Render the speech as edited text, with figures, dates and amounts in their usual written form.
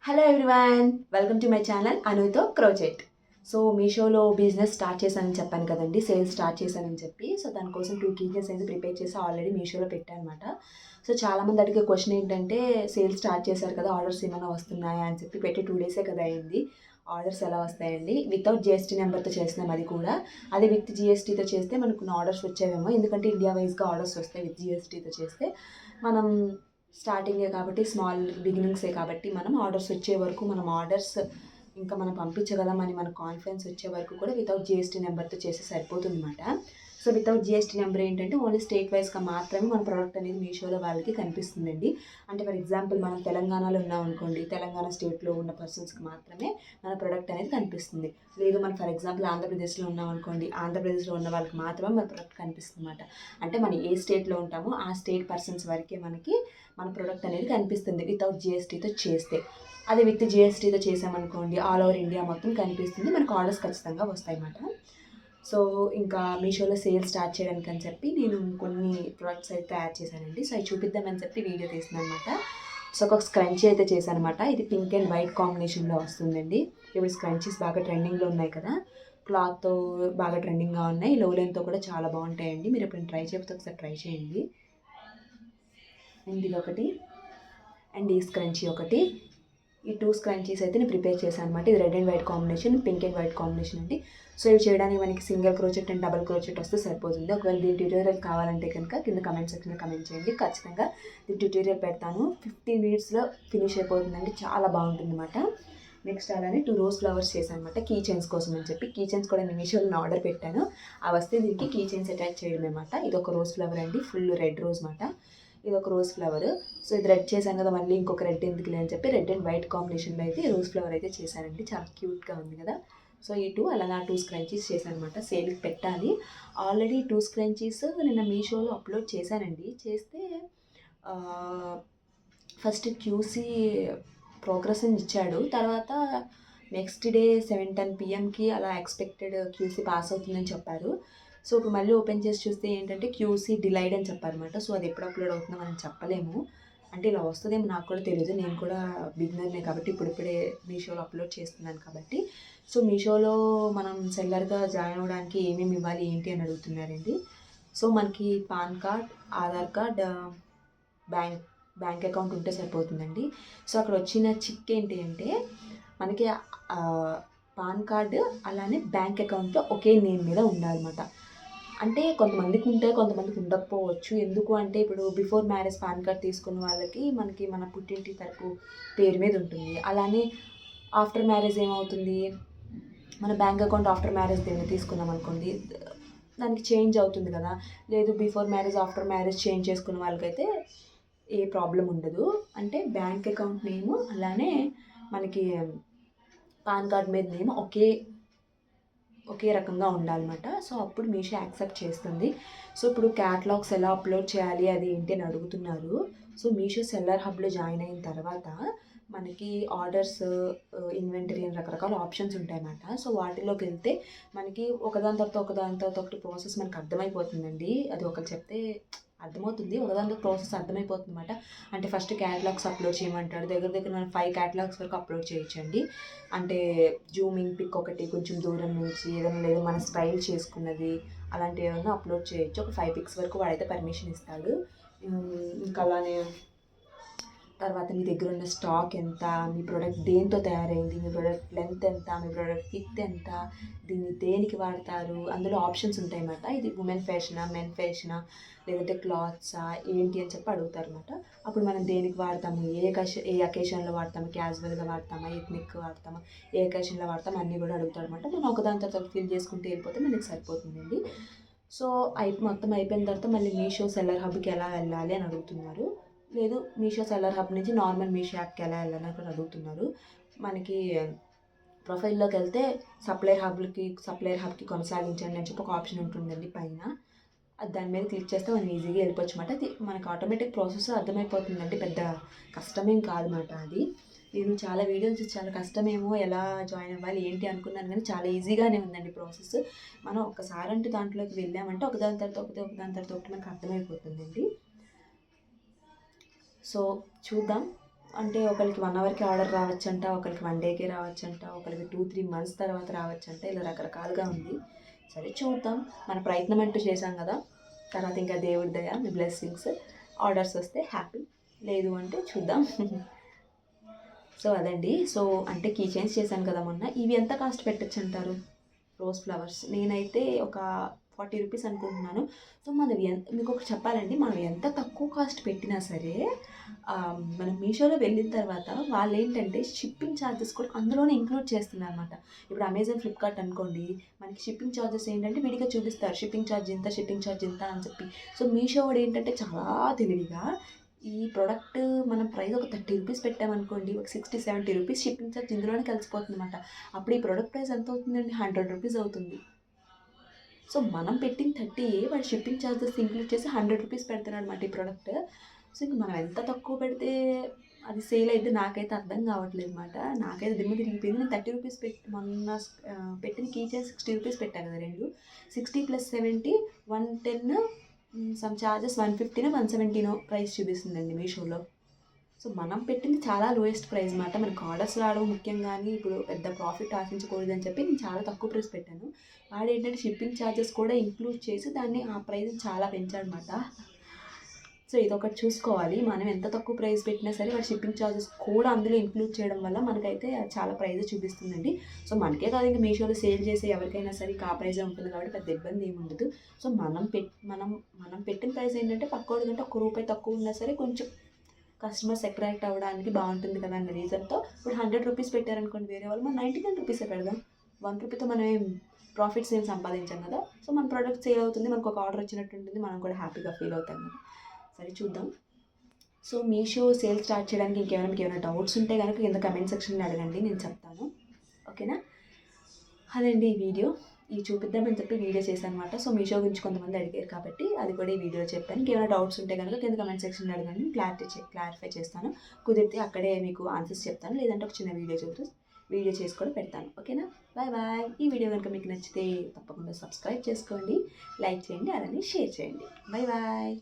Hello everyone, welcome to my channel అనుతో crochet. So మీషోలో business start చేశానని చెప్పాను కదండి, సేల్స్ స్టార్ట్ చేశానని చెప్పి. సో దానికోసం 2 కీచెన్స్ అయితే ప్రిపేర్ చేసి ఆల్రెడీ మీషోలో పెట్టాను అనమాట. సో చాలామంది అడిగే క్వశ్చన్ ఏంటంటే, సేల్స్ స్టార్ట్ చేశారు కదా, ఆర్డర్స్ ఏమైనా వస్తున్నాయా అని చెప్పి. పెట్టి 2 డేసే కదా అయింది, ఆర్డర్స్ ఎలా వస్తాయండి? వితౌట్ జిఎస్టీ నెంబర్తో చేస్తున్నాం అది కూడా. అదే విత్ జిఎస్టీతో చేస్తే మనకు ఆర్డర్స్ వచ్చేవేమో, ఎందుకంటే ఇండియా వైజ్గా ఆర్డర్స్ వస్తాయి. విత్ జిఎస్టీతో చేస్తే మనం స్టార్టింగే కాబట్టి, స్మాల్ బిగినింగ్సే కాబట్టి, మనం ఆర్డర్స్ వచ్చే వరకు మనం ఆర్డర్స్ ఇంకా మనం పంపించగలమని మన కాన్ఫిడెన్స్ వచ్చే వరకు కూడా వితౌట్ జిఎస్టీ నెంబర్తో చేస్తే సరిపోతుంది అనమాట. సో వితౌట్ జిఎస్టీ నెంబర్ ఏంటంటే, ఓన్లీ స్టేట్ వైజ్గా మాత్రమే మన ప్రోడక్ట్ అనేది మీషోలో వాళ్ళకి కనిపిస్తుందండి. అంటే ఫర్ ఎగ్జాంపుల్ మనం తెలంగాణలో ఉన్నాం అనుకోండి, తెలంగాణ స్టేట్లో ఉన్న పర్సన్స్కి మాత్రమే మన ప్రోడక్ట్ అనేది కనిపిస్తుంది. లేదు మనం ఫర్ ఎగ్జాంపుల్ ఆంధ్రప్రదేశ్లో ఉన్నాం అనుకోండి, ఆంధ్రప్రదేశ్లో ఉన్న వాళ్ళకి మాత్రమే మన ప్రోడక్ట్ కనిపిస్తుంది అనమాట. అంటే మనం ఏ స్టేట్లో ఉంటామో ఆ స్టేట్ పర్సన్స్ వరకే మనకి మన ప్రోడక్ట్ అనేది కనిపిస్తుంది వితౌట్ జిఎస్టీతో చేస్తే. అదే విత్ జిఎస్టీతో చేసామనుకోండి, ఆల్ ఓవర్ ఇండియా మొత్తం కనిపిస్తుంది, మనకు ఆర్డర్స్ ఖచ్చితంగా వస్తాయి అన్నమాట. సో ఇంకా మీషోలో సేల్ స్టార్ట్ చేయడానికి అని చెప్పి నేను కొన్ని ప్రొడక్ట్స్ అయితే తయారు చేశానండి. సో అవి చూపిద్దామని చెప్పి వీడియో తీస్తున్నాను అనమాట. సో ఒక స్క్రంచీ అయితే చేశాను అనమాట. ఇది పింక్ అండ్ వైట్ కాంబినేషన్లో వస్తుందండి. ఇప్పుడు స్క్రంచీస్ బాగా ట్రెండింగ్లో ఉన్నాయి కదా, క్లాత్తో బాగా ట్రెండింగ్గా ఉన్నాయి. లో లెన్త్తో కూడా చాలా బాగుంటాయండి. మీరు ఎప్పుడు ట్రై చేయకపోతే ఒకసారి ట్రై చేయండి. అండ్ ఇది ఒకటి, అండ్ ఈ స్క్రంచీ ఒకటి. ఈ 2 స్క్రంచీస్ అయితే నేను ప్రిపేర్ చేశాను అనమాట. ఇది red and white combination, pink and white combination అండి. సో ఇవి చేయడానికి మనకి single crochet and double crochet వస్తే సరిపోతుంది. ఒకవేళ దీని ట్యూటోరియల్ కావాలంటే కనుక కింద కమెంట్ సెక్షన్లో కమెంట్ చేయండి, ఖచ్చితంగా దీని ట్యూటోరియల్ పెడతాను. 15 మినిట్స్లో ఫినిష్ అయిపోతుందండి, చాలా బాగుంటుంది అనమాట. నెక్స్ట్ అలానే 2 రోజ్ ఫ్లవర్స్ చేశాను అనమాట, కీ చైన్స్ కోసం అని చెప్పి. కీ చైన్స్ కూడా నేను మీషోలో ఆర్డర్ పెట్టాను, ఆ వస్తే దీనికి కీ చైన్స్ అటాచ్ చేయడం అనమాట. ఇది ఒక రోజ్ ఫ్లవర్ అండి, ఫుల్ రెడ్ రోజ్ అనమాట. ఇది ఒక రోజ్ ఫ్లవర్. సో ఇది రెడ్ చేశాను కదా, మళ్ళీ ఇంకొక రెడ్ ఎందుకులే అని చెప్పి రెడ్ అండ్ వైట్ కాంబినేషన్లో అయితే రోజ్ ఫ్లవర్ అయితే చేశానండి. చాలా క్యూట్గా ఉంది కదా. సో ఈ 2 అలాగా 2 స్క్రంచీస్ చేశాను అనమాట. సేల్కి పెట్టాలి. ఆల్రెడీ 2 స్క్రంచీస్ నిన్న మీషోలో అప్లోడ్ చేశానండి. చేస్తే ఫస్ట్ క్యూసీ ప్రోగ్రెస్ అని ఇచ్చాడు. తర్వాత నెక్స్ట్ డే 7:10 PM అలా ఎక్స్పెక్టెడ్ క్యూసీ పాస్ అవుతుందని చెప్పారు. సో ఇప్పుడు మళ్ళీ ఓపెన్ చేసి చూస్తే ఏంటంటే క్యూసీ డిలైడ్ అని చెప్పారనమాట. సో అది ఎప్పుడు అప్లోడ్ అవుతుందో మనం చెప్పలేము. అంటే ఇలా వస్తుందేమో నాకు కూడా తెలియదు, నేను కూడా బిగినర్నే కాబట్టి ఇప్పుడిప్పుడే మీషోలో అప్లోడ్ చేస్తున్నాను కాబట్టి. సో మీషోలో మనం సెల్లర్గా జాయిన్ అవ్వడానికి ఏమేమి ఇవ్వాలి ఏంటి అని అడుగుతున్నారండి. సో మనకి pan card, Aadhaar card, bank account ఉంటే సరిపోతుందండి. సో అక్కడ వచ్చిన చిక్ ఏంటి అంటే, మనకి పాన్ కార్డు అలానే బ్యాంక్ అకౌంట్ ఒకే నేమ్ మీద ఉండాలన్నమాట. అంటే కొంతమందికి ఉంటాయి, కొంతమందికి ఉండకపోవచ్చు. ఎందుకు అంటే ఇప్పుడు బిఫోర్ మ్యారేజ్ పాన్ కార్డ్ తీసుకున్న వాళ్ళకి మనకి మన పుట్టింటి తరపు పేరు మీద ఉంటుంది. అలానే ఆఫ్టర్ మ్యారేజ్ ఏమవుతుంది, మన బ్యాంక్ అకౌంట్ ఆఫ్టర్ మ్యారేజ్ దీన్ని తీసుకున్నాం అనుకోండి, దానికి చేంజ్ అవుతుంది కదా. లేదు before marriage after marriage change చేసుకున్న వాళ్ళకైతే ఏ ప్రాబ్లం ఉండదు. అంటే బ్యాంక్ అకౌంట్ నేమ్ అలానే మనకి పాన్ కార్డ్ మీద నేమ్ ఒకే రకంగా ఉండాలన్నమాట. సో అప్పుడు మీషో యాక్సెప్ట్ చేస్తుంది. సో ఇప్పుడు క్యాటలాగ్స్ ఎలా అప్లోడ్ చేయాలి అది ఏంటి అని అడుగుతున్నారు. సో మీషో సెల్లర్ హబ్లో జాయిన్ అయిన తర్వాత మనకి ఆర్డర్స్, ఇన్వెంటరీ అని రకరకాల ఆప్షన్స్ ఉంటాయన్నమాట. సో వాటిలోకి వెళ్తే మనకి ఒకదాని తర్వాత ఒకటి ప్రాసెస్ మనకు అర్థమైపోతుందండి. అది ఒకరు చెప్తే అర్థమవుతుంది, ఒకదాని ప్రాసెస్ అర్థమైపోతుంది అనమాట. అంటే ఫస్ట్ క్యాటలాగ్స్ అప్లోడ్ చేయమంటాడు. దగ్గర మనం 5 క్యాటలాగ్స్ వరకు అప్లోడ్ చేయొచ్చండి. అంటే జూమింగ్ పిక్ ఒకటి, కొంచెం దూరం నుంచి ఏదైనా లేదు మన స్టైల్ చేసుకున్నది, అలాంటివి ఏమైనా అప్లోడ్ చేయొచ్చు. ఒక 5 పిక్స్ వరకు వాడైతే పర్మిషన్ ఇస్తాడు. ఇంకా అలానే తర్వాత మీ దగ్గర ఉన్న స్టాక్ ఎంత, మీ ప్రోడక్ట్ దేంతో తయారైంది, మీ ప్రోడక్ట్ లెంత్ ఎంత, మీ ప్రోడక్ట్ విత్ ఎంత, దీన్ని దేనికి వాడతారు, అందులో ఆప్షన్స్ ఉంటాయన్నమాట. ఇది ఉమెన్ ఫ్యాషనా, మెన్ ఫ్యాషనా, లేదంటే క్లాత్సా ఏంటి అని చెప్పి అడుగుతారు అనమాట. అప్పుడు మనం దేనికి వాడతాము, ఏ అకేషన్లో వాడతాము, క్యాజువల్గా వాడతామా, ఎథ్నిక్ వాడతామా, ఏ అకేషన్లో వాడతామా అన్నీ కూడా అడుగుతారు అనమాట. మనం ఒకదాని తర్వాత ఫిల్ చేసుకుంటూ వెళ్ళిపోతే మనకి సరిపోతుందండి. సో మొత్తం అయిపోయిన తర్వాత మళ్ళీ మీషో సెల్లర్ హబ్కి ఎలా వెళ్ళాలి అని అడుగుతున్నారు. లేదు మీషో సెల్లర్ హబ్ నుంచి నార్మల్ మీషో యాప్కి ఎలా వెళ్ళాలని కూడా అడుగుతున్నారు. మనకి ప్రొఫైల్లోకి వెళ్తే సప్లయర్ హబ్కి కొనసాగించండి అని చెప్పి ఒక ఆప్షన్ ఉంటుందండి పైన. అది దాని మీద క్లిక్ చేస్తే మనం ఈజీగా వెళ్ళిపోవచ్చు అనమాట. అది మనకు ఆటోమేటిక్ ప్రాసెస్ అర్థమైపోతుందండి, పెద్ద కష్టమేం కాదన్నమాట. అది నేను చాలా వీడియోస్ చాలా కష్టమేమో, ఎలా జాయిన్ అవ్వాలి ఏంటి అనుకున్నాను, కానీ చాలా ఈజీగానే ఉందండి ప్రాసెస్. మనం ఒక్కసారి అంటే దాంట్లోకి వెళ్ళామంటే ఒకదాని తర్వాత ఒకటి మనకు అర్థమైపోతుందండి. సో చూద్దాం. అంటే ఒకరికి 1 అవర్‌కి ఆర్డర్ రావచ్చంట, ఒకరికి 1 డేకే రావచ్చంట, ఒకరికి 2-3 మంత్స్ తర్వాత రావచ్చంట. ఇలా రకరకాలుగా ఉంది. సరే చూద్దాం. మన ప్రయత్నం అంటూ చేశాం కదా! తర్వాత ఇంకా దేవుడి దయ, మీ బ్లెస్సింగ్స్. ఆర్డర్స్ వస్తే హ్యాపీ. లేదు అంటే చూద్దాం. సో అదండి. సో అంటే కీ చైన్స్ చేశాను కదా మొన్న. ఇవి ఎంత కాస్ట్ పెట్టొచ్చంటారు? Rose flowers. నేనైతే ఒక 40 రూపీస్ అనుకుంటున్నాను. సో మనం మీకు ఒకటి చెప్పాలండి. మనం ఎంత తక్కువ కాస్ట్ పెట్టినా సరే మనం మీషోలో వెళ్ళిన తర్వాత వాళ్ళేంటంటే షిప్పింగ్ ఛార్జెస్ కూడా అందులోనే ఇంక్లూడ్ చేస్తున్నారనమాట. ఇప్పుడు అమెజాన్, ఫ్లిప్‌కార్ట్ అనుకోండి, మనకి షిప్పింగ్ ఛార్జెస్ ఏంటంటే విడిగా చూపిస్తారు. షిప్పింగ్ ఛార్జ్ ఇంత, షిప్పింగ్ ఛార్జ్ ఇంత అని చెప్పి. సో మీషో వాడు ఏంటంటే చాలా తెలివిగా ఈ ప్రోడక్ట్ మనం ప్రైస్ ఒక 30 రూపీస్ పెట్టామనుకోండి, ఒక 60-70 రూపీస్ షిప్పింగ్ ఛార్జ్ ఇందులోనే కలిసిపోతుందన్నమాట. అప్పుడు ఈ ప్రోడక్ట్ ప్రైస్ ఎంత అవుతుందండి? 100 రూపీస్ అవుతుంది. సో మనం పెట్టిన 30 వాడు షిప్పింగ్ ఛార్జెస్ ఇంక్లూడ్ చేసి 100 రూపీస్ పెడతాడనమాట ఈ ప్రోడక్ట్. సో ఇంక మనం ఎంత తక్కువ పెడితే అది సేల్ అయితే నాకైతే అర్థం కావట్లేదు అనమాట. నాకైతే దిమ్మ తిరిగిపోయింది. నేను 30 రూపీస్ మొన్న పెట్టిన కీ చైన్ 60 రూపీస్ పెట్టాను కదా రెండు. 60 + 70 110 సమ్ ఛార్జెస్ 150నో 170నో ప్రైస్ చూపిస్తుందండి మీషోలో. సో మనం పెట్టింది చాలా లోయెస్ట్ ప్రైస్ అనమాట. మనకు ఆర్డర్స్ రావడం ముఖ్యం కానీ ఇప్పుడు పెద్ద ప్రాఫిట్ ఆశించకూడదని చెప్పి నేను చాలా తక్కువ ప్రైస్ పెట్టాను. వాడేంటంటే షిప్పింగ్ ఛార్జెస్ కూడా ఇంక్లూడ్ చేసి దాన్ని ఆ ప్రైస్ చాలా పెంచాడనమాట. సో ఇదొకటి చూసుకోవాలి. మనం ఎంత తక్కువ ప్రైస్ పెట్టినా సరే వాడు షిప్పింగ్ ఛార్జెస్ కూడా అందులో ఇంక్లూడ్ చేయడం వల్ల మనకైతే చాలా ప్రైస్ చూపిస్తుందండి. సో మనకే కాదు, ఇంకా మీషోలో సేల్ చేసే ఎవరికైనా సరే ఆ ప్రైజే ఉంటుంది కాబట్టి పెద్ద ఇబ్బంది ఏమి ఉండదు. సో మనం పెట్టిన ప్రైస్ ఏంటంటే పక్కోడి కంటే ₹1 తక్కువ ఉన్నా సరే కొంచెం కస్టమర్స్ అట్రాక్ట్ అవ్వడానికి బాగుంటుంది కదా అన్న రీజన్తో. ఇప్పుడు 100 రూపీస్ పెట్టారనుకోండి వేరే వాళ్ళు, మనం 99 రూపీసే పెడదాం. 1 రూపీతో మనం ఏం ప్రాఫిట్స్ ఏం సంపాదించాం కదా. సో మన ప్రోడక్ట్ సేల్ అవుతుంది, మనకు ఒక ఆర్డర్ వచ్చినట్టు ఉంటుంది, మనం కూడా హ్యాపీగా ఫీల్ అవుతాం కదా. సరే చూద్దాం. సో మీషో సేల్ స్టార్ట్ చేయడానికి మీకు ఏమైనా డౌట్స్ ఉంటే కనుక కింద కమెంట్ సెక్షన్లో అడగండి, నేను చెప్తాను. ఓకేనా? అదండి ఈ వీడియో. ఇవి చూపిద్దామని చెప్పి వీడియో చేశాను అనమాట. సో మీషో గురించి కొంతమంది అడిగారు కాబట్టి అది కూడా ఈ వీడియోలో చెప్పాను. ఇంకేమైనా డౌట్స్ ఉంటే కనుక కింద కమెంట్ సెక్షన్లో అడగండి, క్లారిఫై చేస్తాను. కుదిరితే అక్కడే మీకు ఆన్సర్స్ చెప్తాను, లేదంటే ఒక చిన్న వీడియో చేసి కూడా పెడతాను. ఓకేనా? Bye bye. ఈ వీడియో కనుక మీకు నచ్చితే తప్పకుండా సబ్స్క్రైబ్ చేసుకోండి, లైక్ చేయండి, అలానే షేర్ చేయండి. Bye bye.